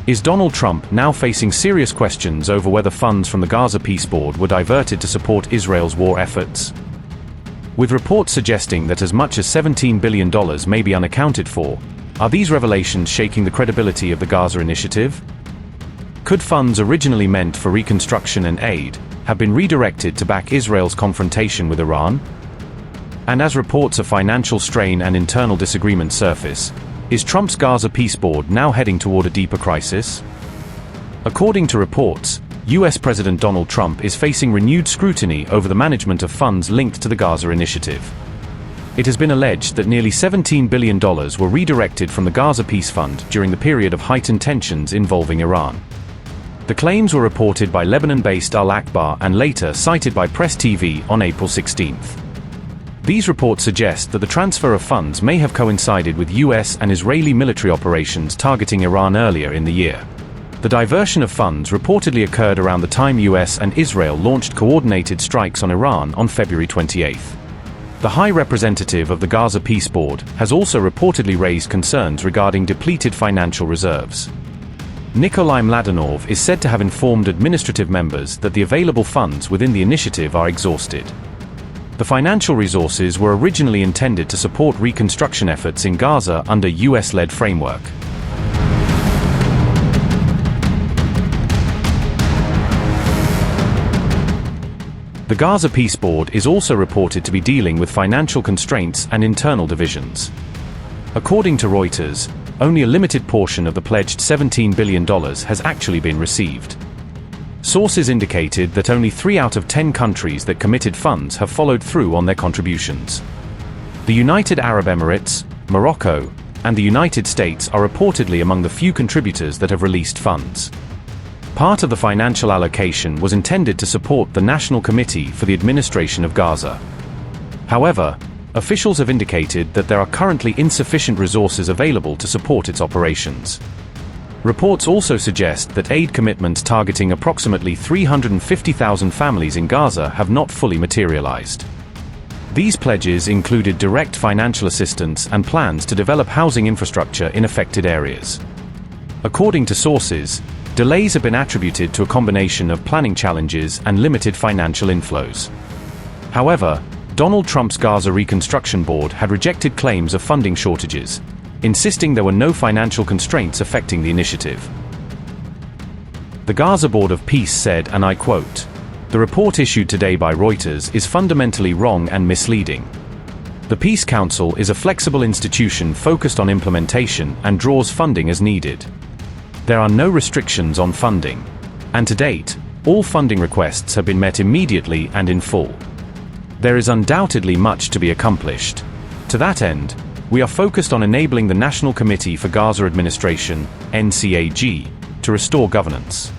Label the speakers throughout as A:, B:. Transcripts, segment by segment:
A: Is Donald Trump now facing serious questions over whether funds from the Gaza Peace Board were diverted to support Israel's war efforts? With reports suggesting that as much as $17 billion may be unaccounted for, are these revelations shaking the credibility of the Gaza Initiative? Could funds originally meant for reconstruction and aid have been redirected to back Israel's confrontation with Iran? And as reports of financial strain and internal disagreement surface, is Trump's Gaza Peace Board now heading toward a deeper crisis? According to reports, US President Donald Trump is facing renewed scrutiny over the management of funds linked to the Gaza Initiative. It has been alleged that nearly $17 billion were redirected from the Gaza Peace Fund during the period of heightened tensions involving Iran. The claims were reported by Lebanon-based Al Akbar and later cited by Press TV on April 16th. These reports suggest that the transfer of funds may have coincided with US and Israeli military operations targeting Iran earlier in the year. The diversion of funds reportedly occurred around the time US and Israel launched coordinated strikes on Iran on February 28. The High Representative of the Gaza Peace Board has also reportedly raised concerns regarding depleted financial reserves. Nikolai Mladenov is said to have informed administrative members that the available funds within the initiative are exhausted. The financial resources were originally intended to support reconstruction efforts in Gaza under US-led framework. The Gaza Peace Board is also reported to be dealing with financial constraints and internal divisions. According to Reuters, only a limited portion of the pledged $17 billion has actually been received. Sources indicated that only 3 out of 10 countries that committed funds have followed through on their contributions. The United Arab Emirates, Morocco, and the United States are reportedly among the few contributors that have released funds. Part of the financial allocation was intended to support the National Committee for the Administration of Gaza. However, officials have indicated that there are currently insufficient resources available to support its operations. Reports also suggest that aid commitments targeting approximately 350,000 families in Gaza have not fully materialized. These pledges included direct financial assistance and plans to develop housing infrastructure in affected areas. According to sources, delays have been attributed to a combination of planning challenges and limited financial inflows. However, Donald Trump's Gaza Reconstruction Board had rejected claims of funding shortages, insisting there were no financial constraints affecting the initiative. The Gaza Board of Peace said, and I quote, "The report issued today by Reuters is fundamentally wrong and misleading. The Peace Council is a flexible institution focused on implementation and draws funding as needed. There are no restrictions on funding. And to date, all funding requests have been met immediately and in full. There is undoubtedly much to be accomplished. To that end, we are focused on enabling the National Committee for Gaza Administration, NCAG, to restore governance,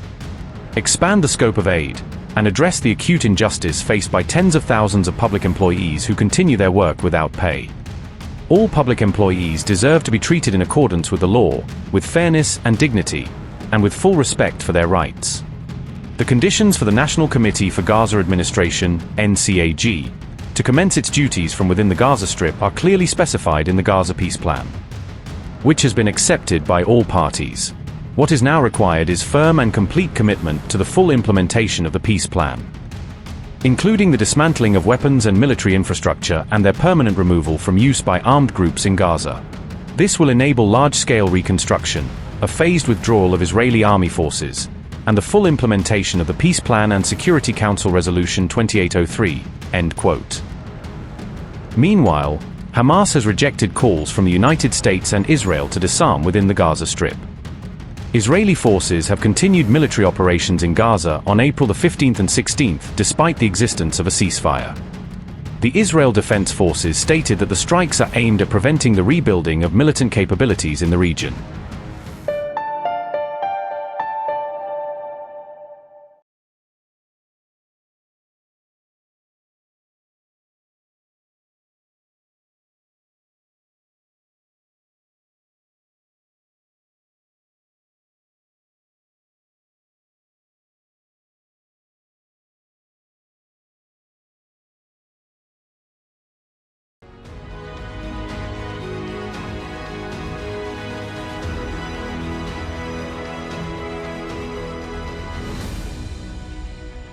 A: expand the scope of aid, and address the acute injustice faced by tens of thousands of public employees who continue their work without pay. All public employees deserve to be treated in accordance with the law, with fairness and dignity, and with full respect for their rights. The conditions for the National Committee for Gaza Administration, NCAG, to commence its duties from within the Gaza Strip are clearly specified in the Gaza Peace Plan, which has been accepted by all parties. What is now required is firm and complete commitment to the full implementation of the peace plan, including the dismantling of weapons and military infrastructure and their permanent removal from use by armed groups in Gaza. This will enable large-scale reconstruction, a phased withdrawal of Israeli army forces, and the full implementation of the Peace Plan and Security Council Resolution 2803, end quote. Meanwhile, Hamas has rejected calls from the United States and Israel to disarm within the Gaza Strip. Israeli forces have continued military operations in Gaza on April the 15th and 16th despite the existence of a ceasefire. The Israel Defense Forces stated that the strikes are aimed at preventing the rebuilding of militant capabilities in the region.